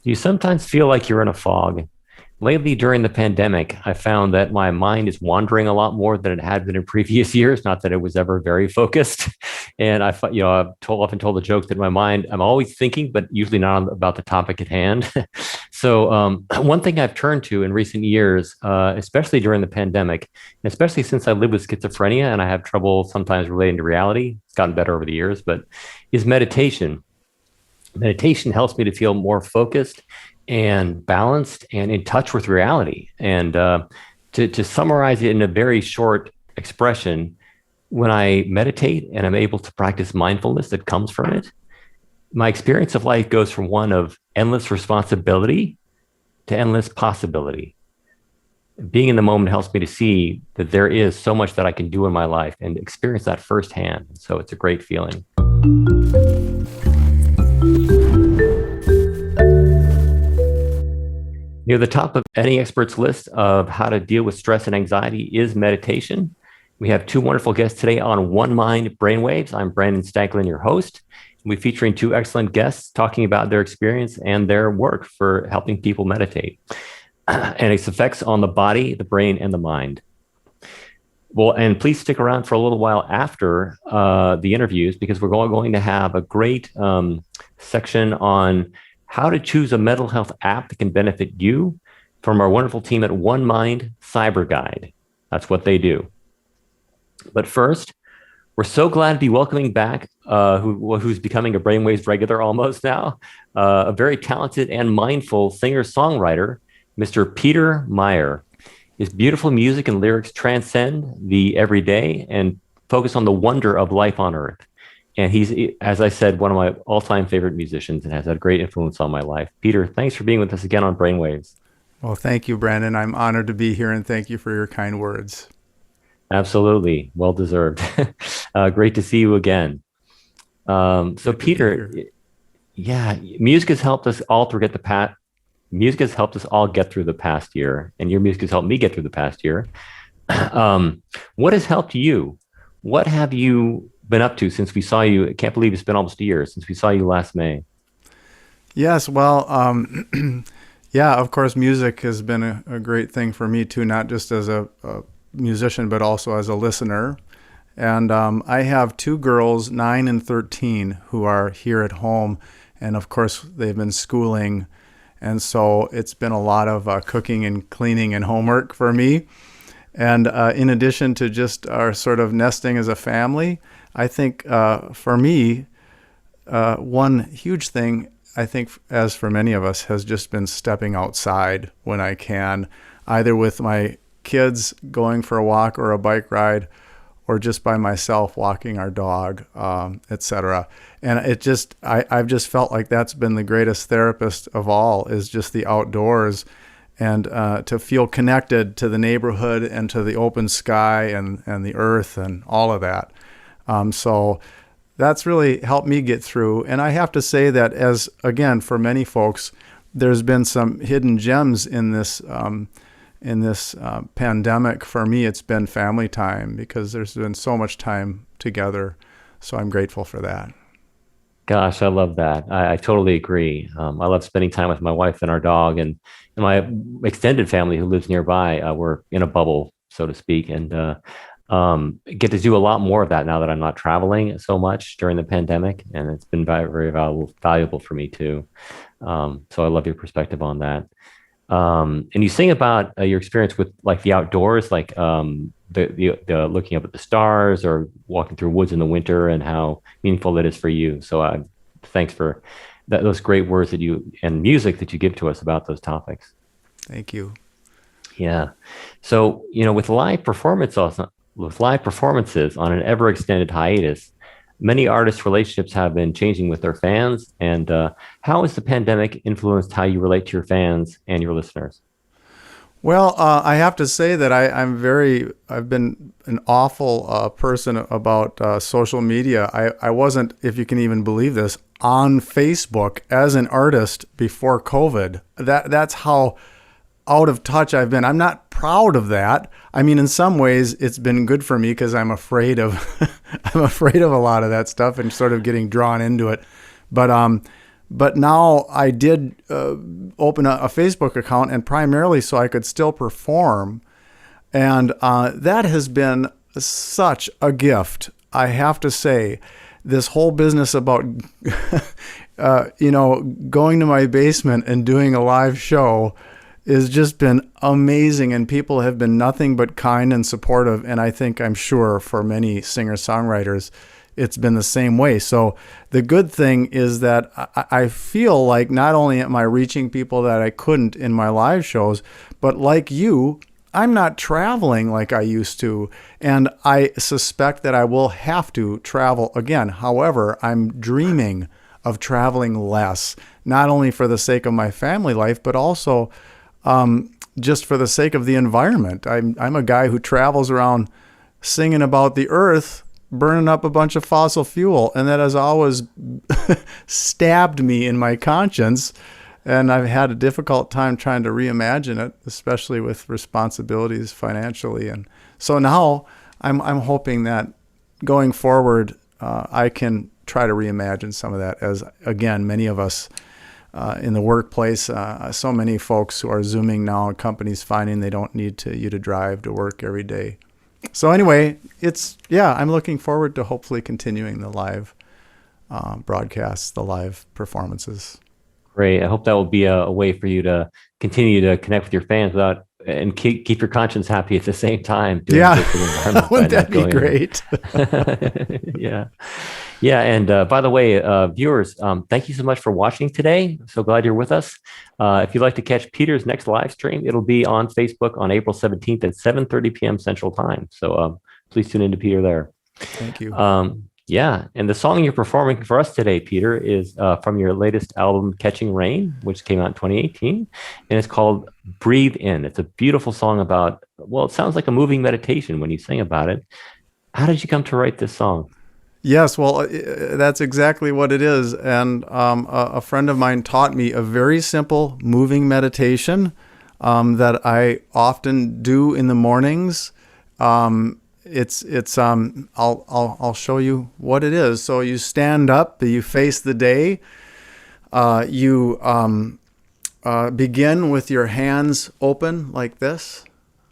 You sometimes feel like you're in a fog. Lately, during the pandemic, I found that my mind is wandering a lot more than it had been in previous years. Not that it was ever very focused. And often told the joke that my mind, I'm always thinking, but usually not about the topic at hand. One thing I've turned to in recent years, especially during the pandemic, and especially since I live with schizophrenia and I have trouble sometimes relating to reality, it's gotten better over the years, but is meditation. Meditation helps me to feel more focused and balanced and in touch with reality. And to summarize it in a very short expression, when I meditate and I'm able to practice mindfulness that comes from it, my experience of life goes from one of endless responsibility to endless possibility. Being in the moment helps me to see that there is so much that I can do in my life and experience that firsthand. So it's a great feeling. Near the top of any expert's list of how to deal with stress and anxiety is meditation. We have two wonderful guests today on One Mind Brainwaves. I'm Brandon Staglin, your host. We're featuring two excellent guests talking about their experience and their work for helping people meditate and its effects on the body, the brain, and the mind. Well, and please stick around for a little while after the interviews because we're going to have a great section on how to choose a mental health app that can benefit you from our wonderful team at One Mind Cyber Guide. That's what they do. But first, we're so glad to be welcoming back who's becoming a Brainwaves regular almost now, a very talented and mindful singer-songwriter, Mr. Peter Mayer. His beautiful music and lyrics transcend the everyday and focus on the wonder of life on Earth. And he's, as I said, one of my all-time favorite musicians and has had a great influence on my life. Peter, thanks for being with us again on Brainwaves. Well, thank you, Brandon. I'm honored to be here, and thank you for your kind words. Absolutely. Well deserved. Great to see you again. Peter, yeah, music has helped us all get through the past year, and your music has helped me get through the past year. What has helped you? What have you been up to since we saw you? I can't believe it's been almost a year since we saw you last May. Yes, well, yeah, of course, music has been a great thing for me too, not just as a musician, but also as a listener. And I have two girls, 9 and 13, who are here at home. And of course, they've been schooling. And so it's been a lot of cooking and cleaning and homework for me. And in addition to just our sort of nesting as a family, I think for me, one huge thing, I think, as for many of us, has just been stepping outside when I can, either with my kids going for a walk or a bike ride, or just by myself walking our dog, etc. And I've just felt like that's been the greatest therapist of all, is just the outdoors, and to feel connected to the neighborhood and to the open sky and the earth and all of that. So that's really helped me get through. And I have to say that, as again, for many folks, there's been some hidden gems in this pandemic. For me, it's been family time, because there's been so much time together. So I'm grateful for that. Gosh, I love that. I totally agree. I love spending time with my wife and our dog, and my extended family who lives nearby. We're in a bubble, so to speak, and get to do a lot more of that now that I'm not traveling so much during the pandemic, and it's been very, very valuable for me too. So I love your perspective on that. And you sing about your experience with like the outdoors, like the looking up at the stars or walking through woods in the winter, and how meaningful that is for you. So thanks for those great words that you and music that you give to us about those topics. Thank you. Yeah. So, with live performances on an ever extended hiatus, many artists' relationships have been changing with their fans. And how has the pandemic influenced how you relate to your fans and your listeners? Well, I have to say that I've been an awful person about social media. I wasn't, if you can even believe this, on Facebook as an artist before COVID. That's how out of touch I've been. I'm not proud of that. I mean, in some ways, it's been good for me, because I'm afraid of I'm afraid of a lot of that stuff and sort of getting drawn into it. But But now I did open a Facebook account, and primarily so I could still perform. And that has been such a gift, I have to say. This whole business about, going to my basement and doing a live show has just been amazing. And people have been nothing but kind and supportive. And I'm sure for many singer-songwriters, it's been the same way. So the good thing is that I feel like not only am I reaching people that I couldn't in my live shows, but like you, I'm not traveling like I used to, and I suspect that I will have to travel again. However, I'm dreaming of traveling less, not only for the sake of my family life, but also just for the sake of the environment. I'm a guy who travels around singing about the earth, burning up a bunch of fossil fuel, and that has always stabbed me in my conscience. And I've had a difficult time trying to reimagine it, especially with responsibilities financially. And so now I'm hoping that going forward, I can try to reimagine some of that, as, again, many of us in the workplace, so many folks who are Zooming now, and companies finding they don't need you to drive to work every day. So anyway, I'm looking forward to hopefully continuing the live broadcasts, the live performances. Great. I hope that will be a way for you to continue to connect with your fans and keep your conscience happy at the same time. Wouldn't that be great? Yeah. Yeah. And by the way, viewers, thank you so much for watching today. So glad you're with us. If you'd like to catch Peter's next live stream, it'll be on Facebook on April 17th at 7:30 p.m. Central Time. So please tune in to Peter there. Thank you. Yeah, and the song you're performing for us today, Peter, is from your latest album, Catching Rain, which came out in 2018, and it's called Breathe In. It's a beautiful song about, well, it sounds like a moving meditation when you sing about it. How did you come to write this song? Yes, well, that's exactly what it is. And a friend of mine taught me a very simple moving meditation that I often do in the mornings. I'll show you what it is. So you stand up, you face the day, you begin with your hands open like this.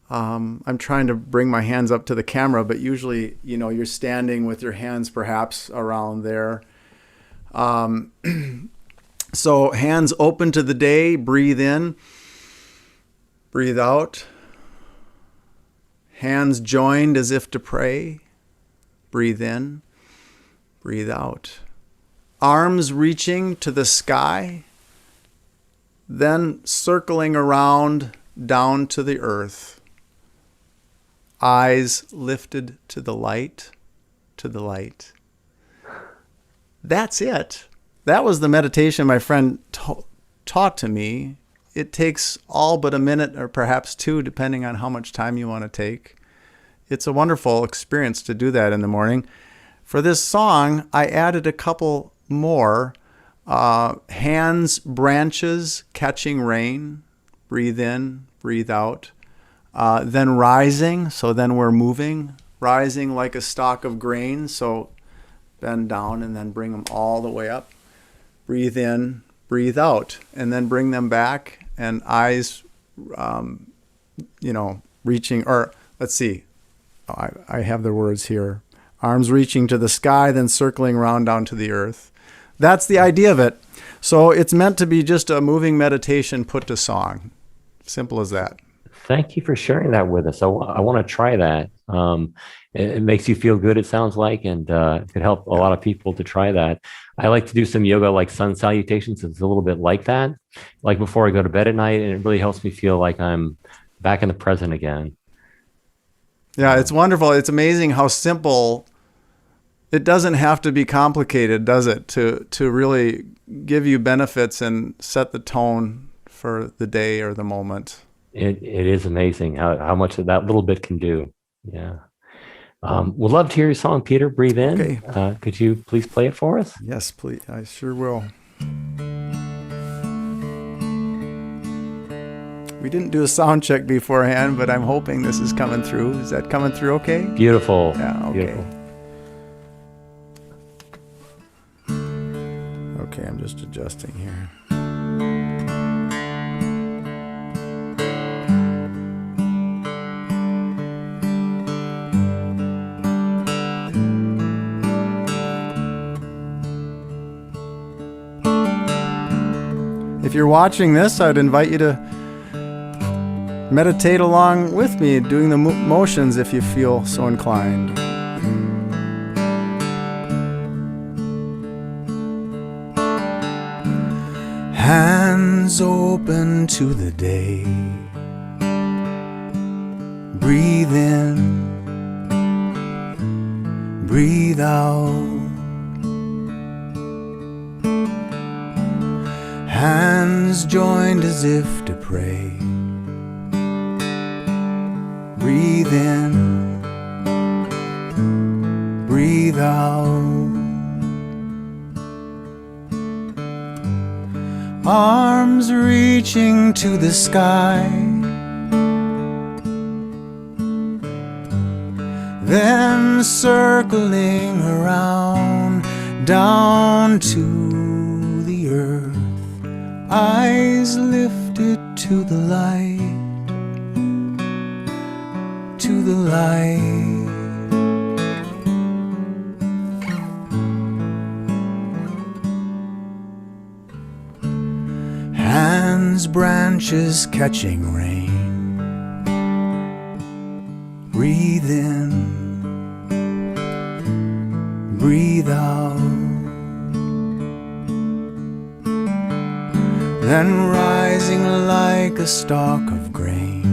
I'm trying to bring my hands up to the camera, but usually, you're standing with your hands perhaps around there. So hands open to the day, breathe in, breathe out. Hands joined as if to pray. Breathe in, breathe out. Arms reaching to the sky, then circling around down to the earth. Eyes lifted to the light, to the light. That's it. That was the meditation my friend taught to me. It takes all but a minute or perhaps two, depending on how much time you want to take. It's a wonderful experience to do that in the morning. For this song, I added a couple more. Hands, branches, catching rain. Breathe in, breathe out. Then rising, so then we're moving. Rising like a stalk of grain, so bend down and then bring them all the way up. Breathe in, breathe out, and then bring them back. And eyes, reaching, or let's see, I have the words here. Arms reaching to the sky, then circling around down to the earth. That's the idea of it. So it's meant to be just a moving meditation put to song. Simple as that. Thank you for sharing that with us. I want to try that. It makes you feel good, it sounds like, and it could help a lot of people to try that. I like to do some yoga like sun salutations. It's a little bit like that, like before I go to bed at night, and it really helps me feel like I'm back in the present again. Yeah, it's wonderful. It's amazing how simple. It doesn't have to be complicated, does it, to really give you benefits and set the tone for the day or the moment. It is amazing how much that little bit can do. Yeah. We'd love to hear your song, Peter. Breathe in. Okay. Could you please play it for us? Yes, please. I sure will. We didn't do a sound check beforehand, but I'm hoping this is coming through. Is that coming through okay? Beautiful. Yeah, okay. Beautiful. Okay, I'm just adjusting. adjusting here. If you're watching this, I'd invite you to meditate along with me, doing the motions if you feel so inclined. Hands open to the day. Breathe in, breathe out. Hands joined as if to pray. Breathe in, breathe out. Arms reaching to the sky. Then circling around, down to the earth. Eyes lifted to the light, to the light. Hands, branches catching rain. Breathe in, breathe out. Then rising like a stalk of grain.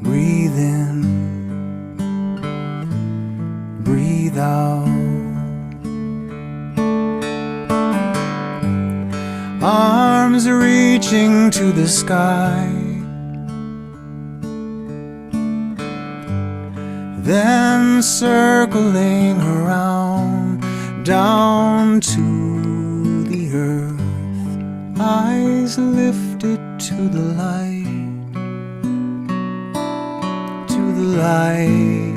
Breathe in, breathe out. Arms reaching to the sky. Then circling around, down to earth. Eyes lifted to the light, to the light.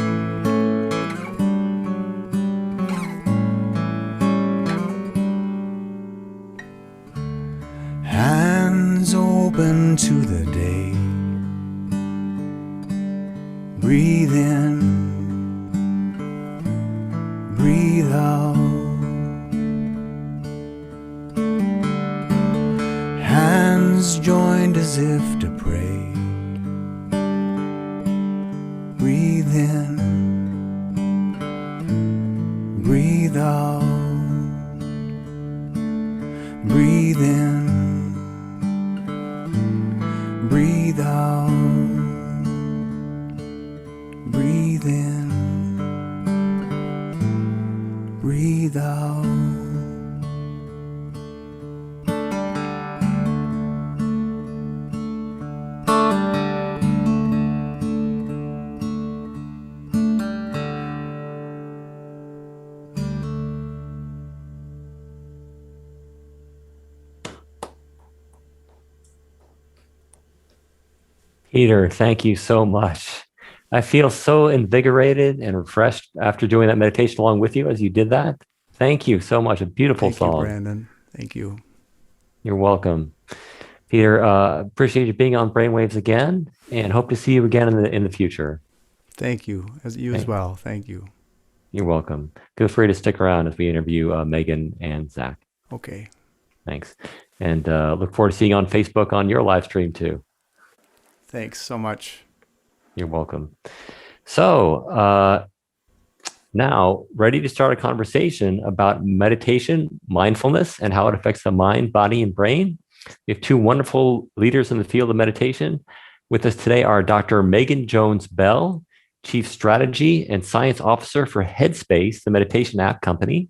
Hands open to the day. Breathe in, breathe out. Hands joined as if to pray. Breathe in, breathe out. Breathe in, breathe out. Breathe in, breathe out. Peter, thank you so much. I feel so invigorated and refreshed after doing that meditation along with you as you did that. Thank you so much. A beautiful song. Thank you, Brandon. Thank you. You're welcome. Peter, appreciate you being on Brainwaves again and hope to see you again in the future. Thank you. As well. Thank you. You're welcome. Feel free to stick around as we interview Megan and Zach. Okay. Thanks. And look forward to seeing you on Facebook on your live stream too. Thanks so much. You're welcome. So now ready to start a conversation about meditation, mindfulness, and how it affects the mind, body, and brain. We have two wonderful leaders in the field of meditation. With us today are Dr. Megan Jones-Bell, Chief Strategy and Science Officer for HEADSPACE, the meditation app company,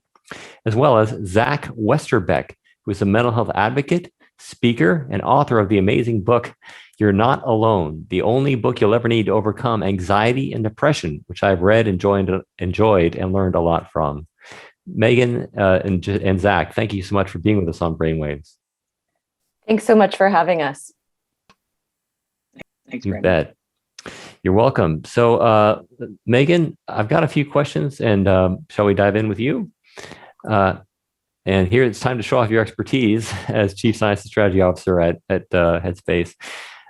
as well as Zach Westerbeck, who is a mental health advocate, speaker, and author of the amazing book, You're Not Alone, the only book you'll ever need to overcome anxiety and depression, which I've read, enjoyed, and learned a lot from. Megan and Zach, thank you so much for being with us on Brainwaves. Thanks so much for having us. Thanks, You bet. You're welcome. So, Megan, I've got a few questions, and shall we dive in with you? And here it's time to show off your expertise as Chief Science and Strategy Officer at HEADSPACE.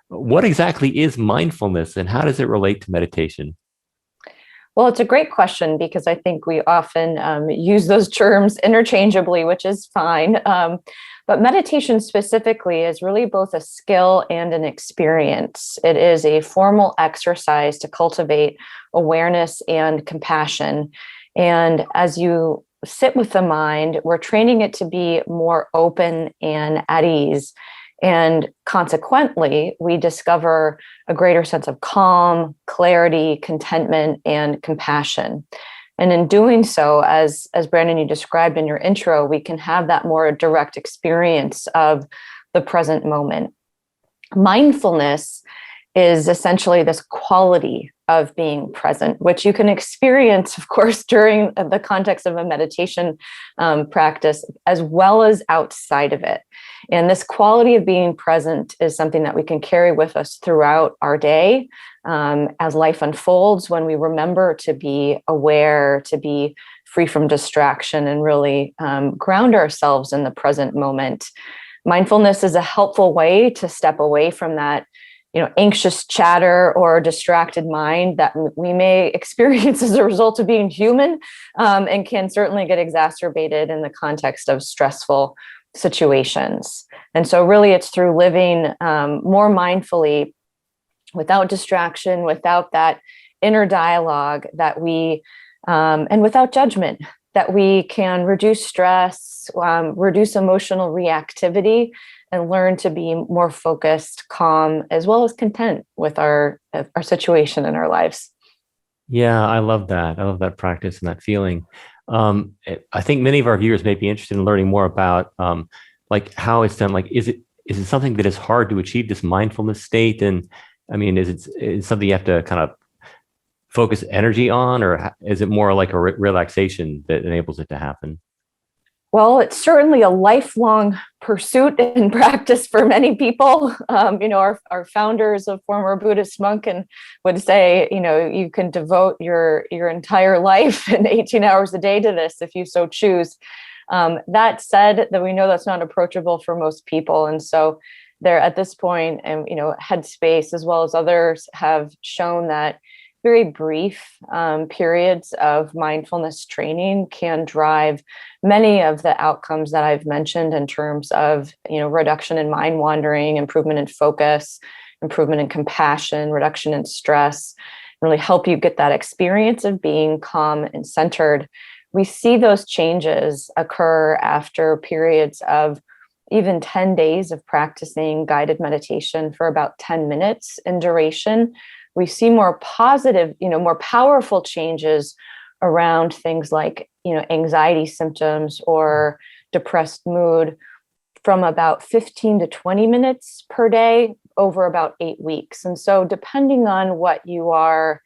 What exactly is mindfulness and how does it relate to meditation? Well, it's a great question because I think we often use those terms interchangeably, which is fine. But meditation specifically is really both a skill and an experience. It is a formal exercise to cultivate awareness and compassion. And as you sit with the mind, we're training it to be more open and at ease. And consequently, we discover a greater sense of calm, clarity, contentment, and compassion. And in doing so, as Brandon, you described in your intro, we can have that more direct experience of the present moment. Mindfulness is essentially this quality of being present, which you can experience, of course, during the context of a meditation practice, as well as outside of it. And this quality of being present is something that we can carry with us throughout our day as life unfolds, when we remember to be aware, to be free from distraction, and really ground ourselves in the present moment. Mindfulness is a helpful way to step away from that anxious chatter or distracted mind that we may experience as a result of being human, and can certainly get exacerbated in the context of stressful situations. And so really it's through living more mindfully, without distraction, without that inner dialogue that we, and without judgment, that we can reduce stress, reduce emotional reactivity, and learn to be more focused, calm, as well as content with our situation in our lives. Yeah, I love that. I love that practice and that feeling. I think many of our viewers may be interested in learning more about like how it's done. Like, is it something that is hard to achieve, this mindfulness state? And I mean, is it something you have to kind of focus energy on, or is it more like a relaxation that enables it to happen? Well, it's certainly a lifelong pursuit and practice for many people. Our founder is a former Buddhist monk and would say, you can devote your entire life and 18 hours a day to this if you so choose. That said, that we know that's not approachable for most people. And so there at this point, and HEADSPACE as well as others have shown that very brief periods of mindfulness training can drive many of the outcomes that I've mentioned in terms of, reduction in mind wandering, improvement in focus, improvement in compassion, reduction in stress, really help you get that experience of being calm and centered. We see those changes occur after periods of even 10 days of practicing guided meditation for about 10 minutes in duration. We see more positive, more powerful changes around things like, anxiety symptoms or depressed mood from about 15 to 20 minutes per day over about 8 weeks. And so depending on what you are,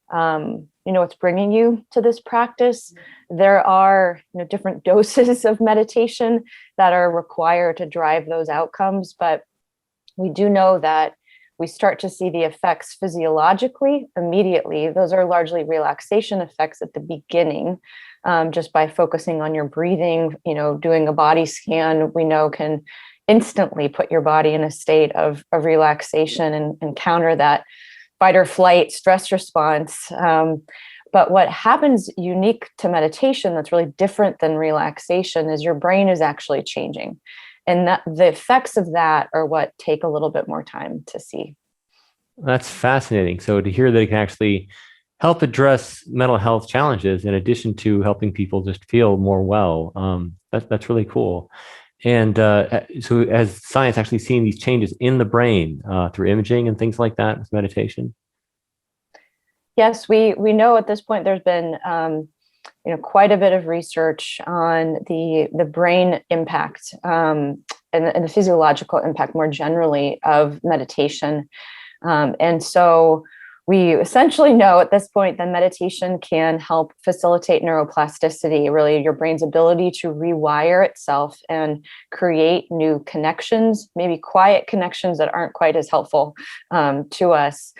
what's bringing you to this practice, there are different doses of meditation that are required to drive those outcomes. But we do know that we start to see the effects physiologically immediately. Those are largely relaxation effects at the beginning, just by focusing on your breathing, doing a body scan, we know can instantly put your body in a state of relaxation and counter that fight or flight stress response. But what happens unique to meditation that's really different than relaxation is your brain is actually changing. And that the effects of that are what take a little bit more time to see. That's fascinating. So to hear that it can actually help address mental health challenges in addition to helping people just feel more well, that's really cool. And so has science actually seen these changes in the brain through imaging and things like that with meditation? Yes, we know at this point there's been quite a bit of research on the brain impact and the physiological impact more generally of meditation. And so we essentially know at this point that meditation can help facilitate neuroplasticity, really your brain's ability to rewire itself and create new connections, maybe quiet connections that aren't quite as helpful to us.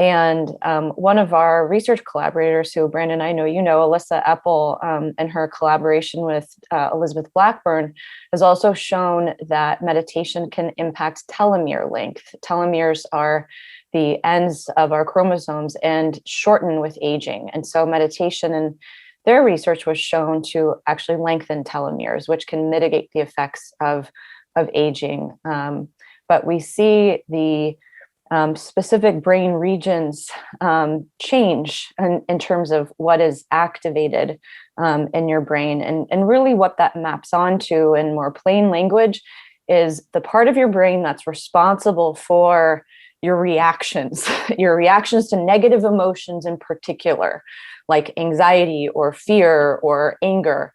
And one of our research collaborators, who Brandon, I know you know, Alyssa Epple, and her collaboration with Elizabeth Blackburn, has also shown that meditation can impact telomere length. Telomeres are the ends of our chromosomes and shorten with aging. And so meditation in their research was shown to actually lengthen telomeres, which can mitigate the effects of aging. But we see the specific brain regions change in terms of what is activated in your brain. And really what that maps onto in more plain language is the part of your brain that's responsible for your reactions, your reactions to negative emotions in particular, like anxiety or fear or anger.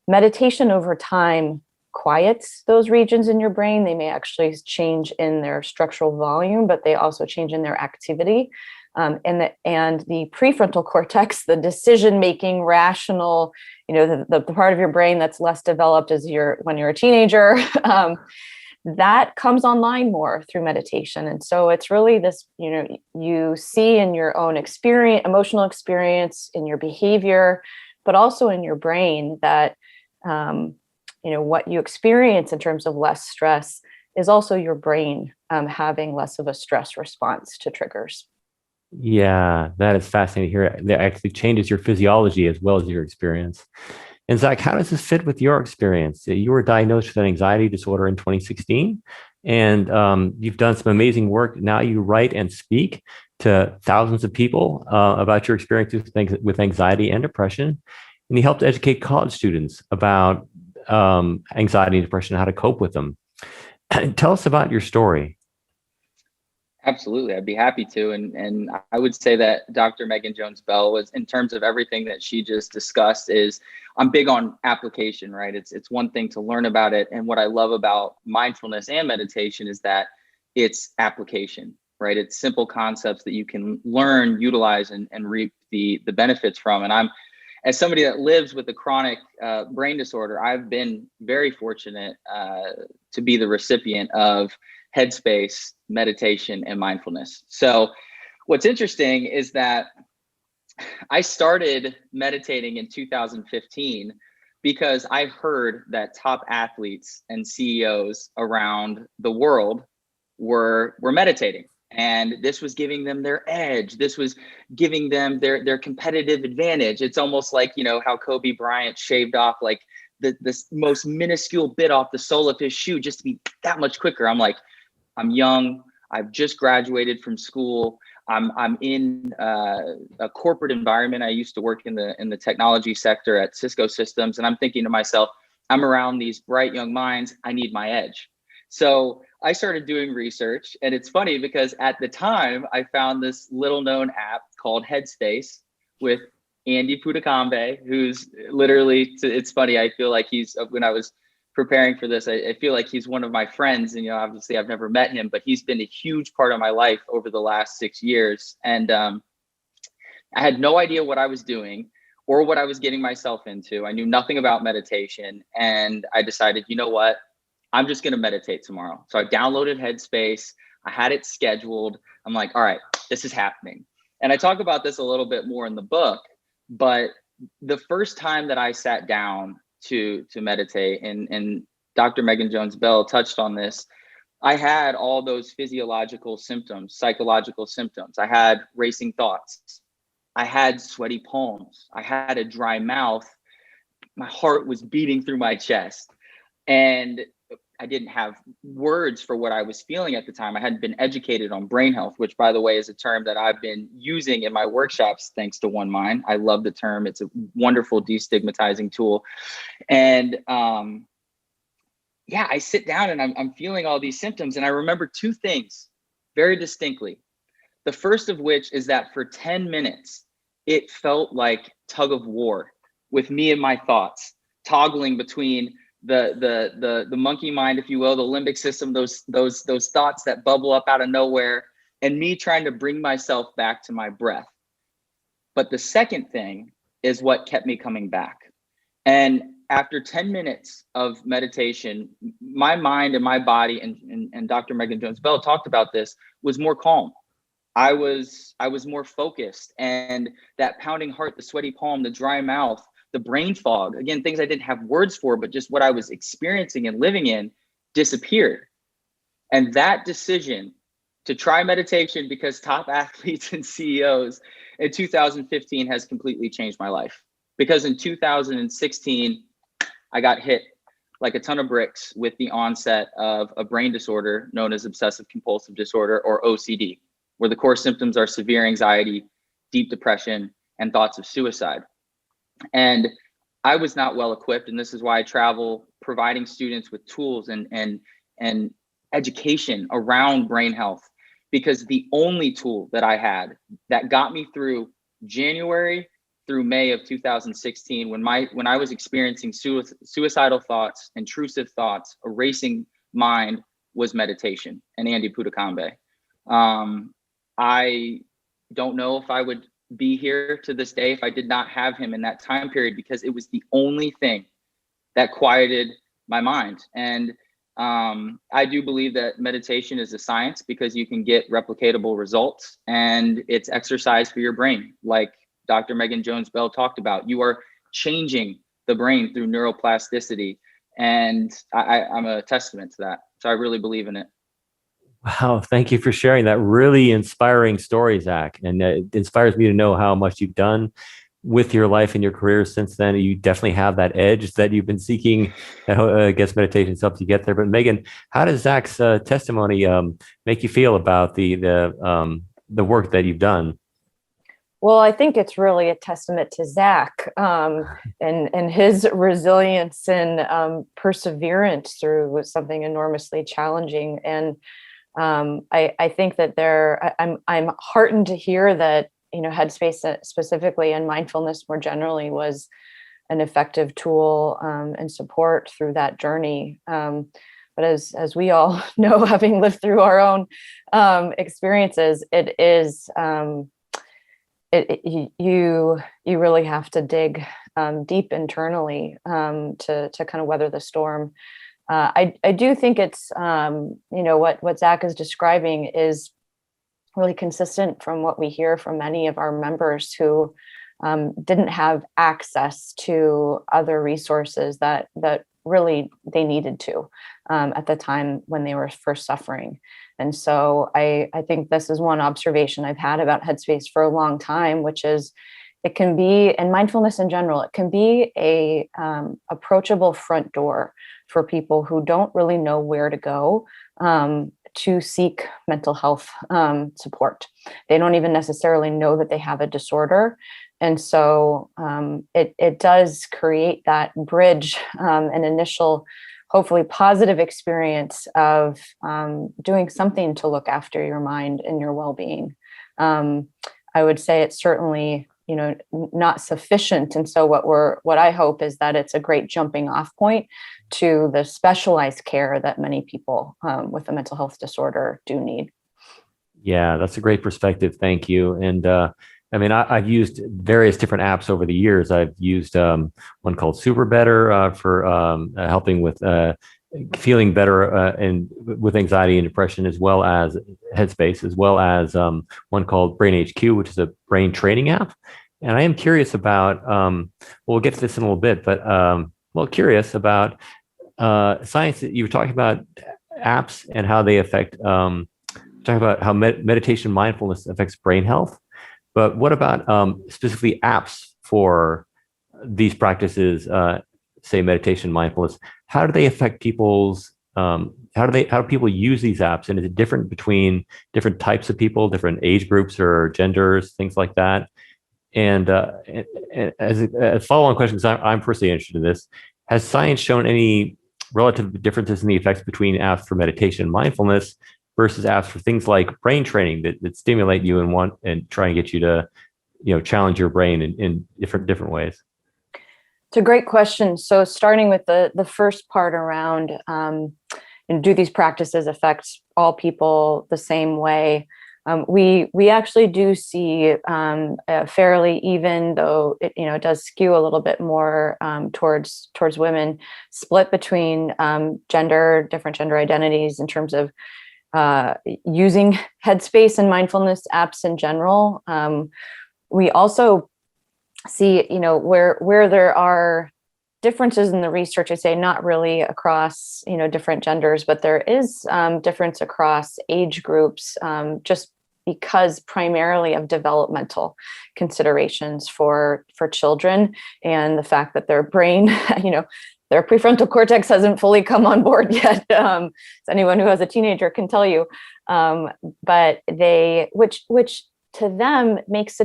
Meditation over time quiets those regions in your brain. They may actually change in their structural volume, but they also change in their activity. And the prefrontal cortex, the decision-making, rational, the part of your brain that's less developed when you're a teenager, that comes online more through meditation. And so it's really this, you see in your own experience, emotional experience, in your behavior, but also in your brain that, what you experience in terms of less stress is also your brain having less of a stress response to triggers. Yeah, that is fascinating to hear. That actually changes your physiology as well as your experience. And Zach, how does this fit with your experience? You were diagnosed with an anxiety disorder in 2016, and you've done some amazing work. Now you write and speak to thousands of people about your experiences with anxiety and depression. And you helped educate college students about anxiety and depression, how to cope with them. Tell us about your story. Absolutely. I'd be happy to. And I would say that Dr. Megan Jones-Bell was, in terms of everything that she just discussed, is I'm big on application, right? It's one thing to learn about it. And what I love about mindfulness and meditation is that it's application, right? It's simple concepts that you can learn, utilize, and reap the benefits from. And as somebody that lives with a chronic brain disorder, I've been very fortunate to be the recipient of HEADSPACE, meditation, and mindfulness. So what's interesting is that I started meditating in 2015 because I heard that top athletes and CEOs around the world were meditating. And this was giving them their edge. This was giving them their competitive advantage. It's almost like, how Kobe Bryant shaved off like the most minuscule bit off the sole of his shoe just to be that much quicker. I'm like, I'm young. I've just graduated from school. I'm in a corporate environment. I used to work in the technology sector at Cisco Systems. And I'm thinking to myself, I'm around these bright young minds. I need my edge. So I started doing research, and it's funny because at the time I found this little known app called HEADSPACE with Andy Pudakambe, who's literally, it's funny. I feel like when I was preparing for this, I feel like he's one of my friends, and, obviously I've never met him, but he's been a huge part of my life over the last 6 years. And I had no idea what I was doing or what I was getting myself into. I knew nothing about meditation, and I decided, you know what? I'm just going to meditate tomorrow. So I downloaded HEADSPACE. I had it scheduled. I'm like, all right, this is happening. And I talk about this a little bit more in the book, but the first time that I sat down to meditate, and Dr. Megan Jones-Bell touched on this, I had all those physiological symptoms, psychological symptoms. I had racing thoughts. I had sweaty palms. I had a dry mouth. My heart was beating through my chest. And I didn't have words for what I was feeling at the time. I hadn't been educated on brain health, which, by the way, is a term that I've been using in my workshops, thanks to One Mind. I love the term. It's a wonderful destigmatizing tool. And I sit down and I'm feeling all these symptoms. And I remember two things very distinctly. The first of which is that for 10 minutes, it felt like tug of war with me and my thoughts, toggling between the monkey mind, if you will, the limbic system, those thoughts that bubble up out of nowhere, and me trying to bring myself back to my breath. But the second thing is what kept me coming back. And after 10 minutes of meditation, my mind and my body, and Dr. Megan Jones-Bell talked about this, was more calm. I was more focused, and that pounding heart, the sweaty palm, the dry mouth, the brain fog, again, things I didn't have words for, but just what I was experiencing and living in disappeared. And that decision to try meditation because top athletes and CEOs in 2015 has completely changed my life. Because in 2016, I got hit like a ton of bricks with the onset of a brain disorder known as obsessive compulsive disorder, or OCD, where the core symptoms are severe anxiety, deep depression, and thoughts of suicide. And I was not well equipped, and this is why I travel providing students with tools and education around brain health, because the only tool that I had that got me through January through May of 2016, when I was experiencing suicidal thoughts, intrusive thoughts, a racing mind, was meditation and Andy Pudakambe. I don't know if I would be here to this day if I did not have him in that time period, because it was the only thing that quieted my mind. And I do believe that meditation is a science, because you can get replicatable results, and it's exercise for your brain. Like Dr. Megan Jones-Bell talked about, you are changing the brain through neuroplasticity. And I'm a testament to that. So I really believe in it. Wow, thank you for sharing that really inspiring story, Zach. And it inspires me to know how much you've done with your life and your career since then. You definitely have that edge that you've been seeking. I guess meditation's helped you get there. But Megan, how does Zach's testimony make you feel about the work that you've done? Well, I think it's really a testament to Zach and his resilience and perseverance through something enormously challenging. And I think that I'm heartened to hear that, HeadsPace specifically, and mindfulness more generally, was an effective tool and support through that journey. But as we all know, having lived through our own experiences, it is you really have to dig deep internally to kind of weather the storm. I do think it's what Zach is describing is really consistent from what we hear from many of our members who didn't have access to other resources that really they needed to at the time when they were first suffering. And so I think this is one observation I've had about HeadsPace for a long time, which is it can be, and mindfulness in general, it can be a approachable front door for people who don't really know where to go to seek mental health support. They don't even necessarily know that they have a disorder. And so it does create that bridge, an initial, hopefully positive experience of doing something to look after your mind and your well-being. I would say it's certainly, not sufficient. And so what I hope is that it's a great jumping off point to the specialized care that many people with a mental health disorder do need. Yeah, that's a great perspective. Thank you. And I've used various different apps over the years. I've used one called Super Better for helping with feeling better and with anxiety and depression, as well as HeadsPace, as well as one called Brain HQ, which is a brain training app. And I am curious about, we'll get to this in a little bit, but curious about science. You were talking about apps and how they affect, talking about how meditation mindfulness affects brain health. But what about specifically apps for these practices, say meditation, mindfulness? How do they affect people's? How do people use these apps? And is it different between different types of people, different age groups or genders, things like that? And as a follow-on question, because I'm personally interested in this, has science shown any relative differences in the effects between apps for meditation and mindfulness versus apps for things like brain training that stimulate you and try and get you to, challenge your brain in different ways? It's a great question. So starting with the first part around, do these practices affect all people the same way? We actually do see fairly, even though it does skew a little bit more towards women, split between different gender identities in terms of using Headspace and mindfulness apps in general. We also see, where there are differences in the research, I say not really across, different genders, but there is difference across age groups, just because primarily of developmental considerations for children, and the fact that their brain, their prefrontal cortex hasn't fully come on board yet. As anyone who has a teenager can tell you, but which to them makes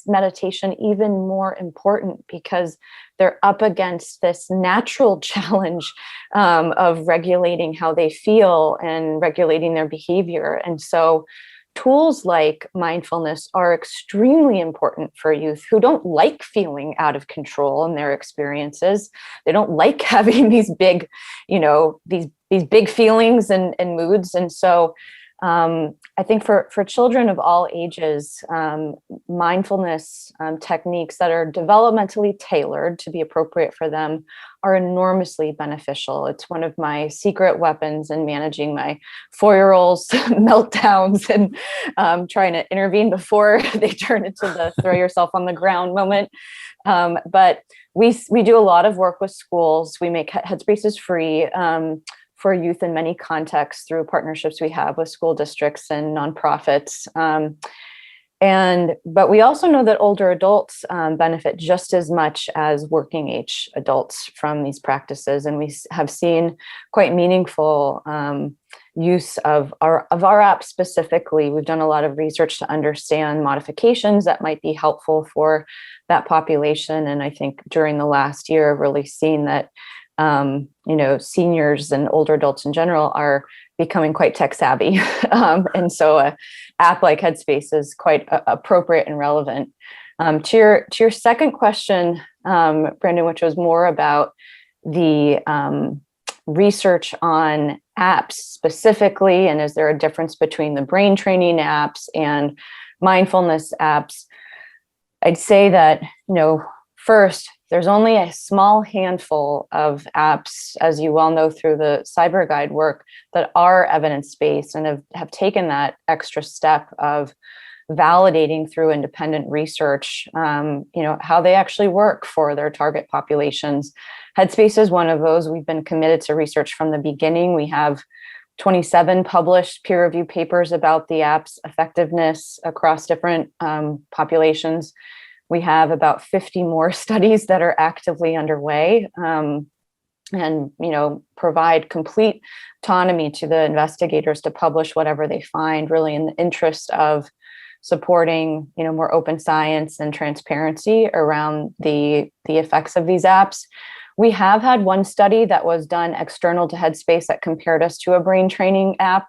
meditation even more important, because they're up against this natural challenge of regulating how they feel and regulating their behavior. And so tools like mindfulness are extremely important for youth who don't like feeling out of control in their experiences. They don't like having these big, these big feelings and moods. And so I think for children of all ages, mindfulness techniques that are developmentally tailored to be appropriate for them are enormously beneficial. It's one of my secret weapons in managing my 4-year-old's meltdowns and trying to intervene before they turn into the throw yourself on the ground moment. But we do a lot of work with schools. We make Headspaces free for youth in many contexts through partnerships we have with school districts and nonprofits. But we also know that older adults benefit just as much as working age adults from these practices. And we have seen quite meaningful use of our app specifically. We've done a lot of research to understand modifications that might be helpful for that population. And I think during the last year, I've really seen that seniors and older adults in general are becoming quite tech savvy. And so an app like Headspace is quite appropriate and relevant. To your second question, Brandon, which was more about the research on apps specifically, and is there a difference between the brain training apps and mindfulness apps? I'd say that, first, there's only a small handful of apps, as you well know through the Cyber Guide work, that are evidence-based and have taken that extra step of validating through independent research, how they actually work for their target populations. Headspace is one of those. We've been committed to research from the beginning. We have 27 published peer-reviewed papers about the app's effectiveness across different populations. We have about 50 more studies that are actively underway, and provide complete autonomy to the investigators to publish whatever they find, really in the interest of supporting more open science and transparency around the effects of these apps. We have had one study that was done external to Headspace that compared us to a brain training app,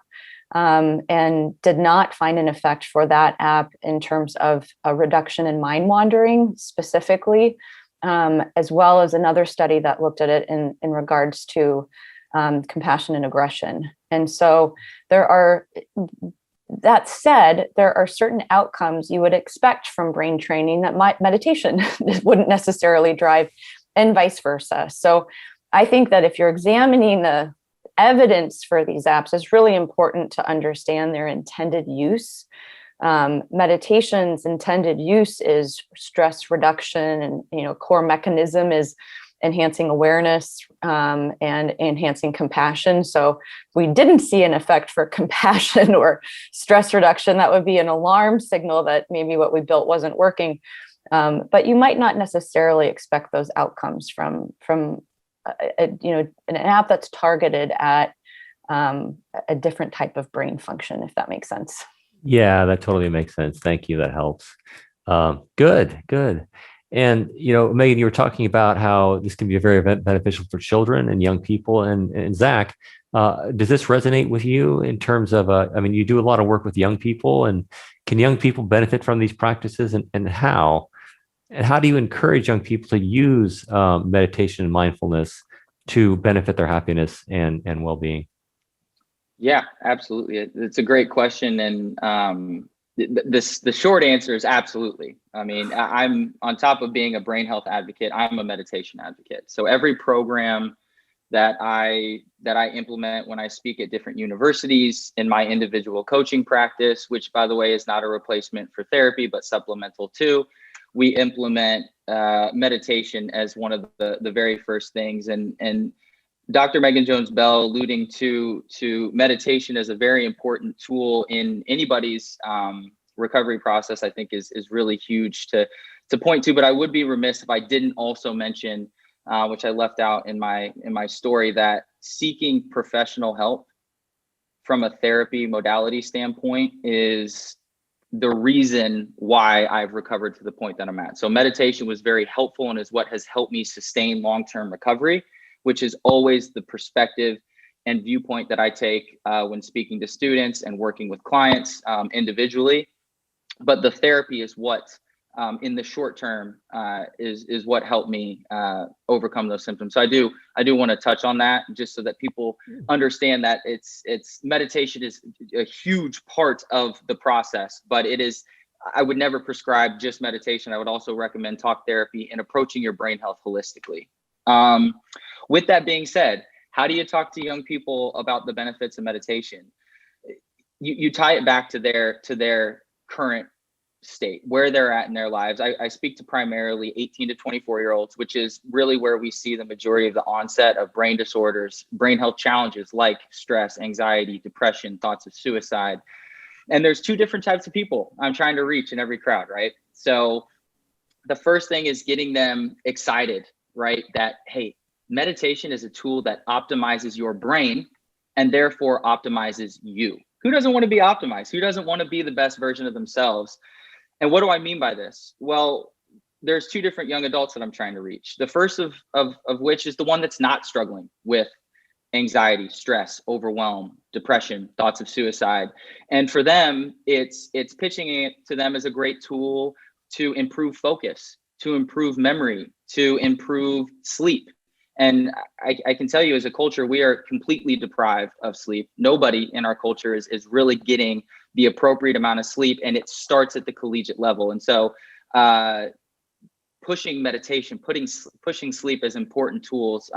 and did not find an effect for that app in terms of a reduction in mind wandering specifically, as well as another study that looked at it in regards to compassion and aggression. And so that said, there are certain outcomes you would expect from brain training that meditation wouldn't necessarily drive, and vice versa. So I think that if you're examining the evidence for these apps, it's really important to understand their intended use. Meditation's intended use is stress reduction, and core mechanism is enhancing awareness and enhancing compassion. So if we didn't see an effect for compassion or stress reduction, that would be an alarm signal that maybe what we built wasn't working. But you might not necessarily expect those outcomes from an app that's targeted at a different type of brain function, if that makes sense. Yeah, that totally makes sense. Thank you. That helps. Good. And, Megan, you were talking about how this can be very beneficial for children and young people. And Zach, does this resonate with you in terms of, you do a lot of work with young people, and can young people benefit from these practices, and how? And how do you encourage young people to use meditation and mindfulness to benefit their happiness and well-being? Yeah, absolutely. It's a great question. And the short answer is absolutely. I'm on top of being a brain health advocate, I'm a meditation advocate. So every program that I implement when I speak at different universities, in my individual coaching practice, which, by the way, is not a replacement for therapy, but supplemental too. We implement meditation as one of the very first things. And Dr. Megan Jones Bell alluding to meditation as a very important tool in anybody's recovery process, I think is really huge to point to. But I would be remiss if I didn't also mention, which I left out in my story, that seeking professional help from a therapy modality standpoint is the reason why I've recovered to the point that I'm at. So meditation was very helpful and is what has helped me sustain long-term recovery, which is always the perspective and viewpoint that I take when speaking to students and working with clients individually. But the therapy is what, in the short term, is what helped me overcome those symptoms. So I do want to touch on that, just so that people understand that it's meditation is a huge part of the process, but it is, I would never prescribe just meditation. I would also recommend talk therapy and approaching your brain health holistically. With that being said, how do you talk to young people about the benefits of meditation? You tie it back to their current state, where they're at in their lives. I speak to primarily 18 to 24-year-olds, which is really where we see the majority of the onset of brain disorders, brain health challenges like stress, anxiety, depression, thoughts of suicide. And there's two different types of people I'm trying to reach in every crowd, right? So the first thing is getting them excited, right? That, hey, meditation is a tool that optimizes your brain and therefore optimizes you. Who doesn't want to be optimized? Who doesn't want to be the best version of themselves? And what do I mean by this? Well, there's two different young adults that I'm trying to reach. The first of which is the one that's not struggling with anxiety, stress, overwhelm, depression, thoughts of suicide. And for them, it's pitching it to them as a great tool to improve focus, to improve memory, to improve sleep. And I can tell you, as a culture, we are completely deprived of sleep. Nobody in our culture is really getting the appropriate amount of sleep, and it starts at the collegiate level. And so pushing meditation, pushing sleep as important tools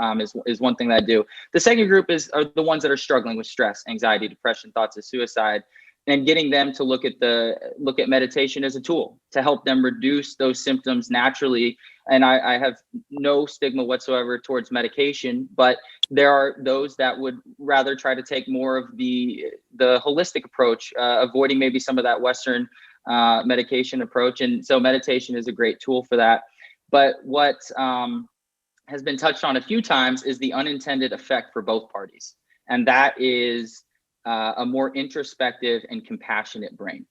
is one thing that I do. The second group are the ones that are struggling with stress, anxiety, depression, thoughts of suicide, and getting them to look at meditation as a tool to help them reduce those symptoms naturally. And I have no stigma whatsoever towards medication, but there are those that would rather try to take more of the holistic approach, avoiding maybe some of that Western medication approach. And so meditation is a great tool for that. But what has been touched on a few times is the unintended effect for both parties. And that is a more introspective and compassionate brain.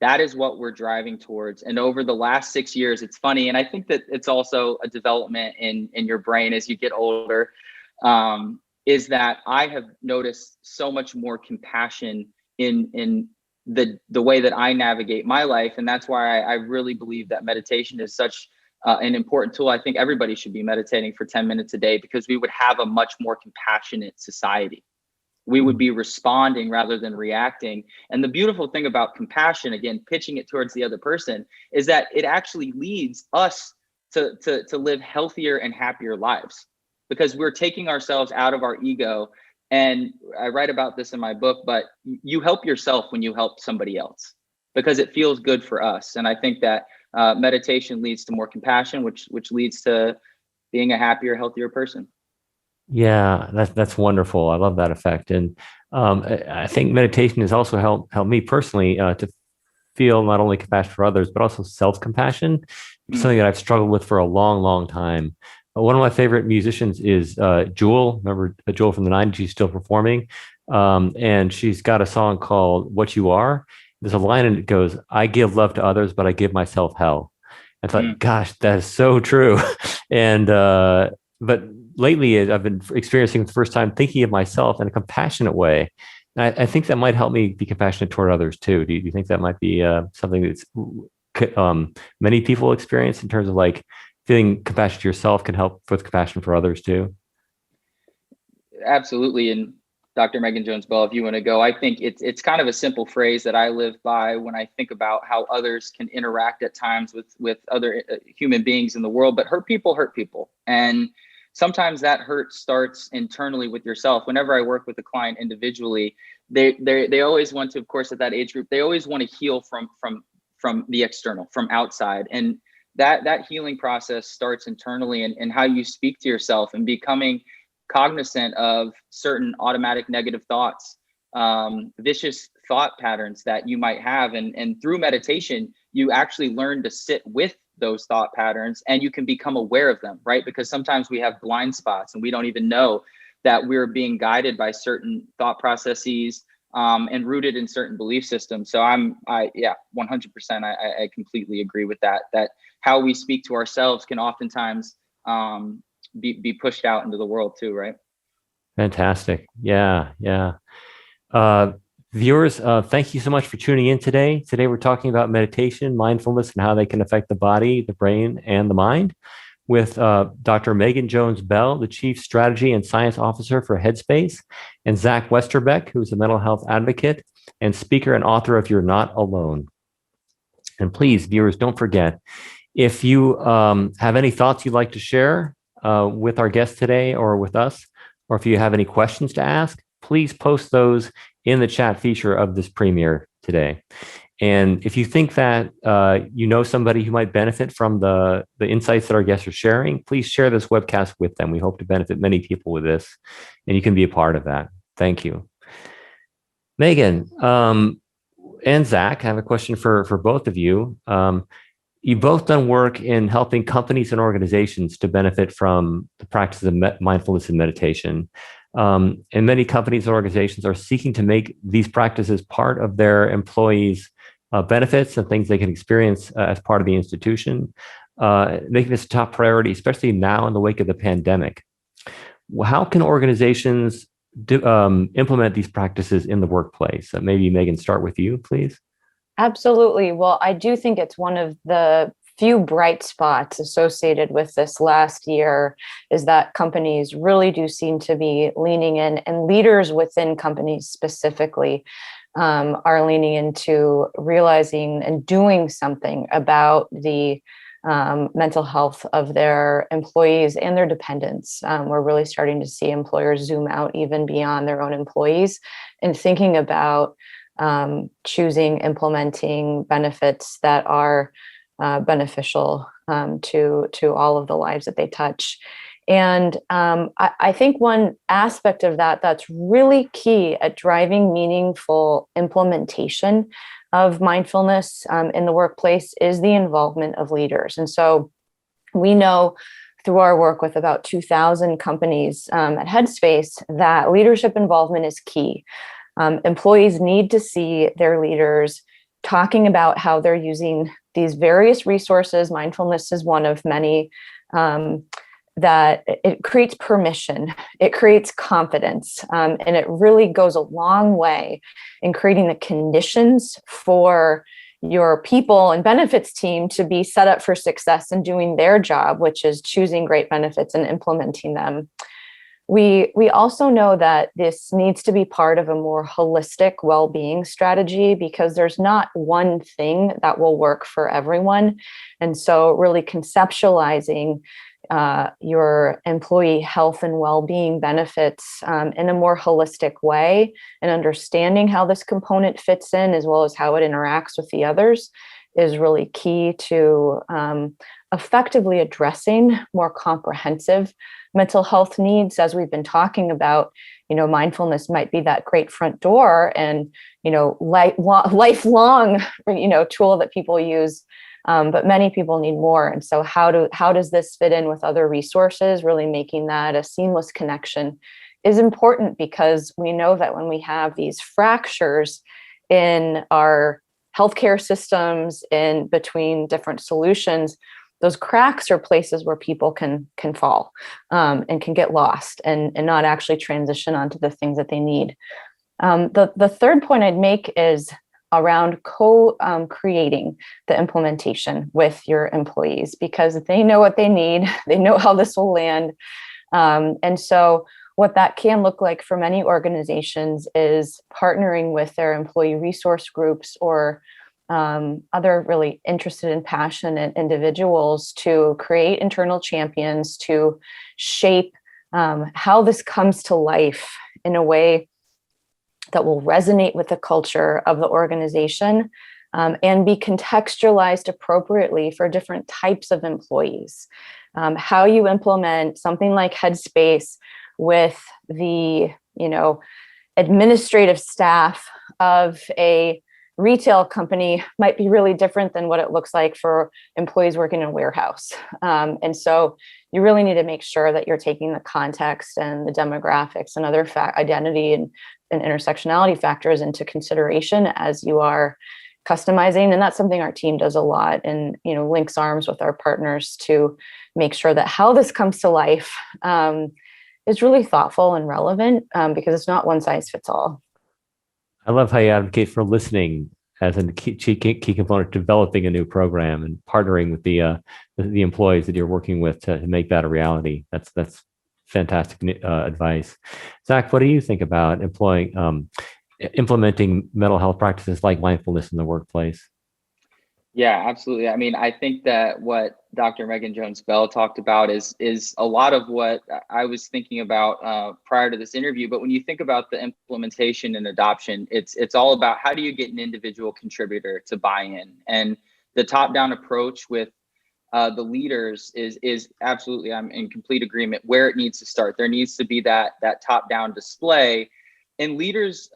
That is what we're driving towards. And over the last 6 years, it's funny, and I think that it's also a development in your brain as you get older, is that I have noticed so much more compassion in the way that I navigate my life. And that's why I really believe that meditation is such an important tool. I think everybody should be meditating for 10 minutes a day, because we would have a much more compassionate society. We would be responding rather than reacting. And the beautiful thing about compassion, again, pitching it towards the other person, is that it actually leads us to live healthier and happier lives, because we're taking ourselves out of our ego. And I write about this in my book, but you help yourself when you help somebody else, because it feels good for us. And I think that meditation leads to more compassion, which leads to being a happier, healthier person. Yeah, that's wonderful. I love that effect. And I think meditation has also helped me personally to feel not only compassion for others, but also self-compassion, something that I've struggled with for a long, long time. One of my favorite musicians is Jewel. Remember Jewel from the 90s? She's still performing. And she's got a song called What You Are. There's a line and it goes, "I give love to others, but I give myself hell." I thought, gosh, that is so true. And but lately, I've been experiencing for the first time thinking of myself in a compassionate way. And I think that might help me be compassionate toward others too. Do you think that might be something that's many people experience, in terms of like feeling compassion to yourself can help with compassion for others too? Absolutely. And Dr. Megan Jones Bell, if you want to go, I think it's kind of a simple phrase that I live by when I think about how others can interact at times with other human beings in the world. But hurt people hurt people. And sometimes that hurt starts internally with yourself. Whenever I work with a client individually, they always want to, of course, at that age group, they always want to heal from the external, from outside. And that healing process starts internally, and how you speak to yourself and becoming cognizant of certain automatic negative thoughts, vicious thought patterns that you might have. And through meditation, you actually learn to sit with those thought patterns, and you can become aware of them, right? Because sometimes we have blind spots and we don't even know that we're being guided by certain thought processes, and rooted in certain belief systems. So 100%, I completely agree with that how we speak to ourselves can oftentimes be pushed out into the world too, right? Fantastic. Yeah. Viewers, thank you so much for tuning in today. Today, we're talking about meditation, mindfulness, and how they can affect the body, the brain, and the mind with Dr. Megan Jones-Bell, the Chief Strategy and Science Officer for HEADSPACE, and Zach Westerbeck, who's a mental health advocate and speaker and author of You're Not Alone. And please, viewers, don't forget, if you have any thoughts you'd like to share with our guest today or with us, or if you have any questions to ask, please post those in the chat feature of this premiere today. And if you think that you know somebody who might benefit from the insights that our guests are sharing, please share this webcast with them. We hope to benefit many people with this, and you can be a part of that. Thank you. Megan and Zach, I have a question for both of you. You've both done work in helping companies and organizations to benefit from the practice of mindfulness and meditation. And many companies and organizations are seeking to make these practices part of their employees' benefits and things they can experience as part of the institution, making this a top priority, especially now in the wake of the pandemic. How can organizations implement these practices in the workplace? Maybe Megan, start with you, please. Absolutely. Well, I do think it's one of the few bright spots associated with this last year is that companies really do seem to be leaning in, and leaders within companies specifically are leaning into realizing and doing something about the mental health of their employees and their dependents. We're really starting to see employers zoom out even beyond their own employees and thinking about choosing, implementing benefits that are beneficial to all of the lives that they touch. And I think one aspect of that's really key at driving meaningful implementation of mindfulness in the workplace is the involvement of leaders. And so we know through our work with about 2,000 companies at HEADSPACE that leadership involvement is key. Employees need to see their leaders talking about how they're using these various resources. Mindfulness is one of many, that it creates permission, it creates confidence, and it really goes a long way in creating the conditions for your people and benefits team to be set up for success in doing their job, which is choosing great benefits and implementing them. We also know that this needs to be part of a more holistic well-being strategy because there's not one thing that will work for everyone. And so really conceptualizing your employee health and well-being benefits in a more holistic way and understanding how this component fits in as well as how it interacts with the others is really key to effectively addressing more comprehensive mental health needs. As we've been talking about, mindfulness might be that great front door and, lifelong, tool that people use. But many people need more. And so how does this fit in with other resources? Really making that a seamless connection is important because we know that when we have these fractures in our healthcare systems in between different solutions, those cracks are places where people can fall and can get lost and not actually transition onto the things that they need. The third point I'd make is around creating the implementation with your employees because they know what they need, they know how this will land. And so what that can look like for many organizations is partnering with their employee resource groups or other really interested and passionate individuals to create internal champions to shape how this comes to life in a way that will resonate with the culture of the organization, and be contextualized appropriately for different types of employees. How you implement something like HEADSPACE with the, administrative staff of a retail company might be really different than what it looks like for employees working in a warehouse. And so you really need to make sure that you're taking the context and the demographics and other identity and intersectionality factors into consideration as you are customizing. And that's something our team does a lot, and links arms with our partners to make sure that how this comes to life is really thoughtful and relevant, because it's not one size fits all. I love how you advocate for listening as a key component to developing a new program and partnering with the employees that you're working with to make that a reality. That's fantastic advice. Zach, what do you think about implementing mental health practices like mindfulness in the workplace? Yeah, absolutely. I mean, I think that what Dr. Megan Jones-Bell talked about is a lot of what I was thinking about prior to this interview. But when you think about the implementation and adoption, it's all about how do you get an individual contributor to buy in, and the top-down approach with the leaders is absolutely, I'm in complete agreement where it needs to start. There needs to be that top-down display, and leaders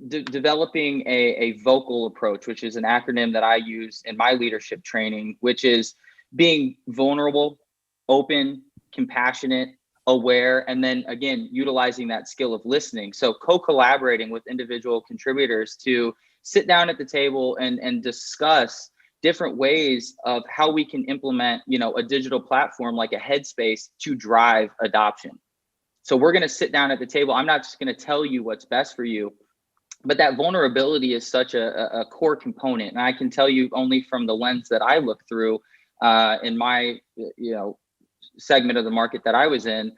developing a vocal approach, which is an acronym that I use in my leadership training, which is being vulnerable, open, compassionate, aware, and then again, utilizing that skill of listening. So co-collaborating with individual contributors to sit down at the table and discuss different ways of how we can implement, a digital platform like a HEADSPACE to drive adoption. So we're going to sit down at the table. I'm not just going to tell you what's best for you, but that vulnerability is such a core component. And I can tell you only from the lens that I look through in my, segment of the market that I was in,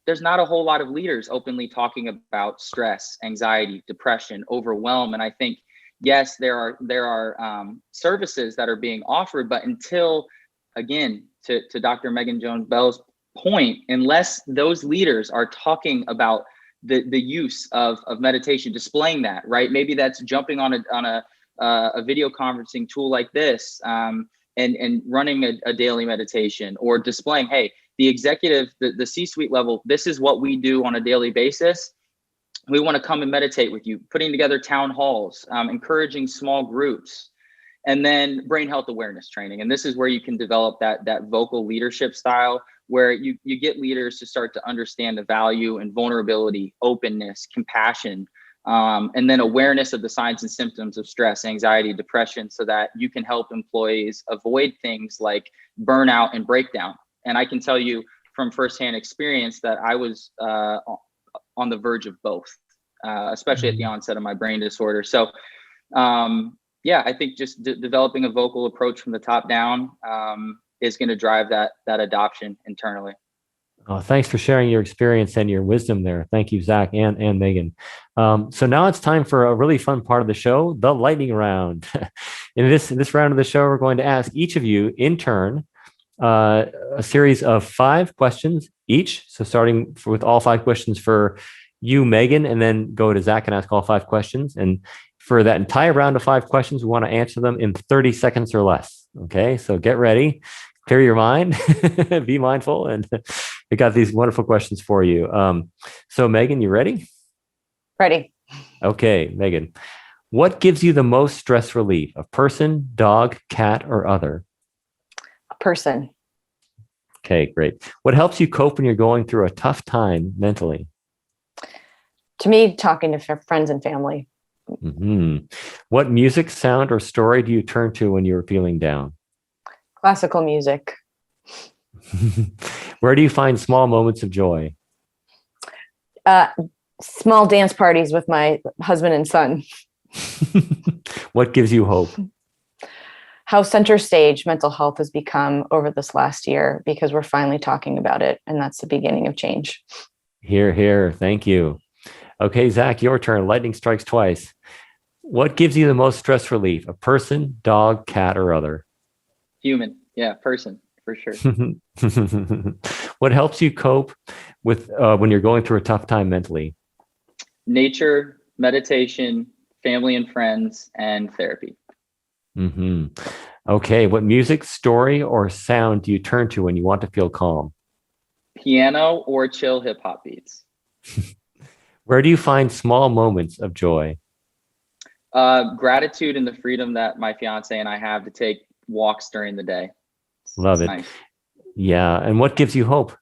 there's not a whole lot of leaders openly talking about stress, anxiety, depression, overwhelm. And I think, yes, there are services that are being offered, but until, again, to Dr. Megan Jones-Bell's point, unless those leaders are talking about the use of meditation, displaying that, right? Maybe that's jumping on a video conferencing tool like this, and running a daily meditation, or displaying, hey, the executive, the C-suite level, this is what we do on a daily basis. We want to come and meditate with you, putting together town halls, encouraging small groups, and then brain health awareness training. And this is where you can develop that vocal leadership style, where you get leaders to start to understand the value and vulnerability, openness, compassion, and then awareness of the signs and symptoms of stress, anxiety, depression, so that you can help employees avoid things like burnout and breakdown. And I can tell you from firsthand experience that I was on the verge of both, especially at the onset of my brain disorder. So I think just developing a vocal approach from the top down is going to drive that adoption internally. Oh, thanks for sharing your experience and your wisdom there. Thank you, Zach and Megan. So now it's time for a really fun part of the show, the lightning round. In this round of the show, we're going to ask each of you in turn a series of 5 questions each. So starting with all 5 questions for you, Megan, and then go to Zach and ask all 5 questions. And for that entire round of 5 questions, we want to answer them in 30 seconds or less. Okay, so get ready, clear your mind, be mindful, and we got these wonderful questions for you. So Megan, you ready? Ready. Okay, Megan, what gives you the most stress relief? A person, dog, cat, or other? A person. Okay, great. What helps you cope when you're going through a tough time mentally? To me, talking to friends and family. Mm-hmm. What music, sound, or story do you turn to when you're feeling down? Classical music. Where do you find small moments of joy? Small dance parties with my husband and son. What gives you hope? How center stage mental health has become over this last year, because we're finally talking about it, and that's the beginning of change. Hear, hear. Thank you. Okay, Zach, your turn. Lightning strikes twice. What gives you the most stress relief? A person, dog, cat, or other? Human. Yeah, person, for sure. What helps you cope with when you're going through a tough time mentally? Nature, meditation, family and friends, and therapy. Hmm. Okay. What music, story, or sound do you turn to when you want to feel calm? Piano or chill hip hop beats. Where do you find small moments of joy? Gratitude and the freedom that my fiance and I have to take walks during the day. Love It's it. nice. Yeah. And what gives you hope?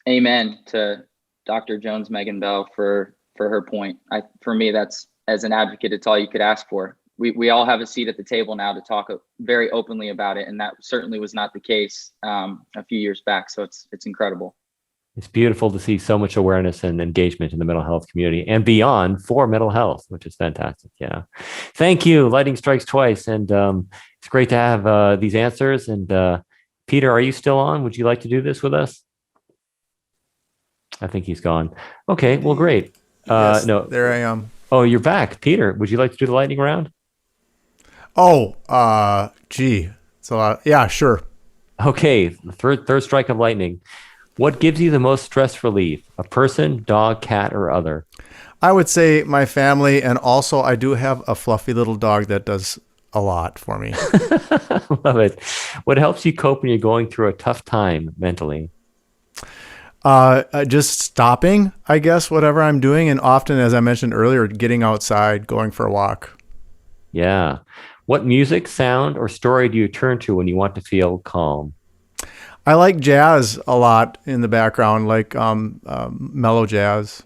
Amen to Dr. Jones Megan Bell for her point. For me, that's, as an advocate, it's all you could ask for. We all have a seat at the table now to talk very openly about it, and that certainly was not the case a few years back. So it's incredible. It's beautiful to see so much awareness and engagement in the mental health community and beyond for mental health, which is fantastic. Yeah. Thank you. Lightning strikes twice. And it's great to have these answers. And Peter, are you still on? Would you like to do this with us? I think he's gone. Okay. Well, great. Yes, No. there I am. Oh, you're back. Peter, would you like to do the lightning round? Oh, gee. It's a lot. Yeah, sure. Okay. The third strike of lightning. What gives you the most stress relief? A person, dog, cat, or other? I would say my family, and also I do have a fluffy little dog that does a lot for me. Love it. What helps you cope when you're going through a tough time mentally? Just stopping, I guess, whatever I'm doing. And often, as I mentioned earlier, getting outside, going for a walk. Yeah. What music, sound, or story do you turn to when you want to feel calm? I like jazz a lot in the background, like mellow jazz.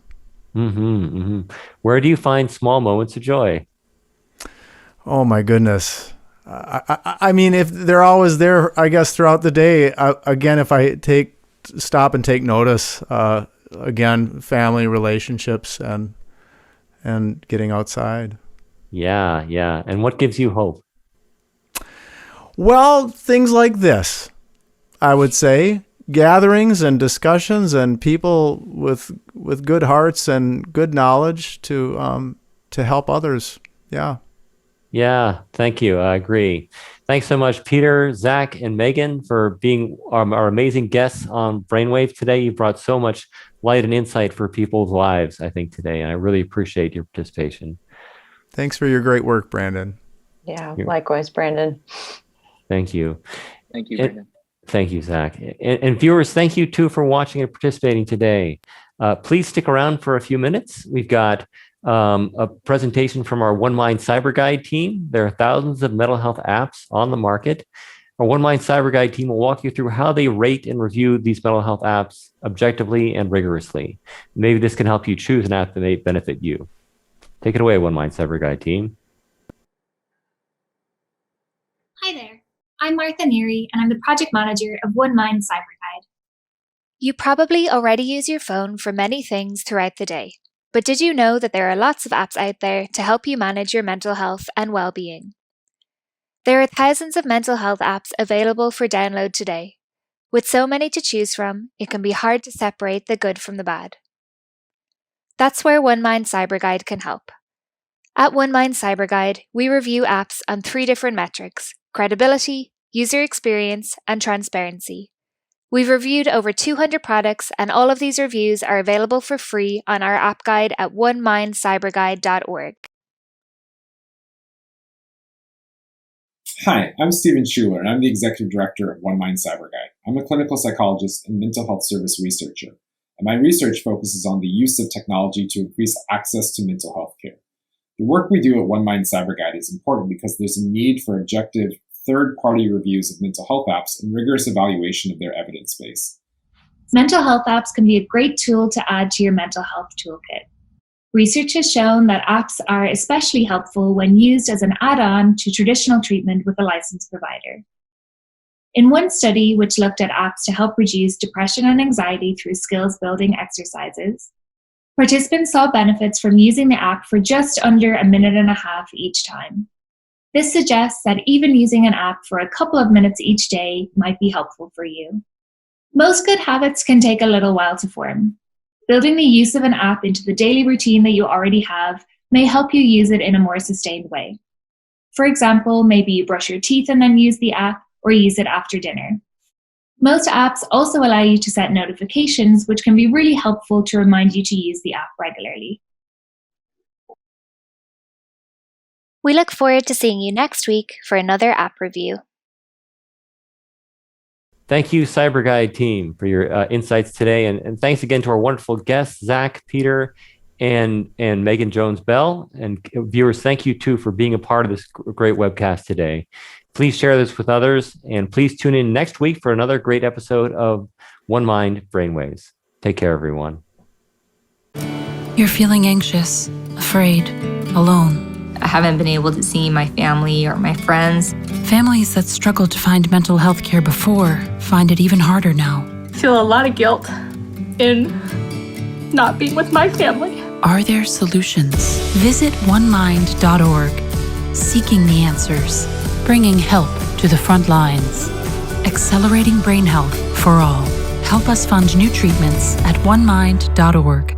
Where do you find small moments of joy? Oh my goodness. I mean, if they're always there, I guess throughout the day. Again, if I stop and take notice, again, family relationships and getting outside. Yeah, yeah. And what gives you hope? Well, things like this, I would say, gatherings and discussions and people with good hearts and good knowledge to help others. Yeah. Yeah, thank you. I agree. Thanks so much, Peter, Zach, and Megan, for being our amazing guests on Brainwave today. You brought so much light and insight for people's lives, I think, today. And I really appreciate your participation. Thanks for your great work, Brandon. Yeah, likewise, Brandon. Thank you. Thank you, Brandon. Thank you, Zach. And viewers, thank you too for watching and participating today. Please stick around for a few minutes. We've got a presentation from our One Mind Cyber Guide team. There are thousands of mental health apps on the market. Our One Mind Cyber Guide team will walk you through how they rate and review these mental health apps objectively and rigorously. Maybe this can help you choose an app that may benefit you. Take it away, One Mind Cyber Guide team. Hi there, I'm Martha Neary, and I'm the project manager of One Mind Cyber Guide. You probably already use your phone for many things throughout the day, but did you know that there are lots of apps out there to help you manage your mental health and well-being? There are thousands of mental health apps available for download today. With so many to choose from, it can be hard to separate the good from the bad. That's where One Mind Cyber Guide can help. At One Mind Cyber Guide, we review apps on 3 different metrics: credibility, user experience, and transparency. We've reviewed over 200 products, and all of these reviews are available for free on our app guide at onemindcyberguide.org. Hi, I'm Stephen Schuler, and I'm the Executive Director of One Mind Cyber Guide. I'm a clinical psychologist and mental health service researcher, and my research focuses on the use of technology to increase access to mental health care. The work we do at One Mind Cyber Guide is important because there's a need for objective, third-party reviews of mental health apps and rigorous evaluation of their evidence base. Mental health apps can be a great tool to add to your mental health toolkit. Research has shown that apps are especially helpful when used as an add-on to traditional treatment with a licensed provider. In one study, which looked at apps to help reduce depression and anxiety through skills-building exercises, participants saw benefits from using the app for just under 1.5 minutes each time. This suggests that even using an app for a couple of minutes each day might be helpful for you. Most good habits can take a little while to form. Building the use of an app into the daily routine that you already have may help you use it in a more sustained way. For example, maybe you brush your teeth and then use the app, or use it after dinner. Most apps also allow you to set notifications, which can be really helpful to remind you to use the app regularly. We look forward to seeing you next week for another app review. Thank you, Cyber Guide team, for your insights today. And thanks again to our wonderful guests, Zach, Peter, and Megan Jones-Bell. And viewers, thank you too for being a part of this great webcast today. Please share this with others, and please tune in next week for another great episode of One Mind Brainwaves. Take care, everyone. You're feeling anxious, afraid, alone. I haven't been able to see my family or my friends. Families that struggled to find mental health care before find it even harder now. I feel a lot of guilt in not being with my family. Are there solutions? Visit onemind.org, seeking the answers, bringing help to the front lines, accelerating brain health for all. Help us fund new treatments at onemind.org.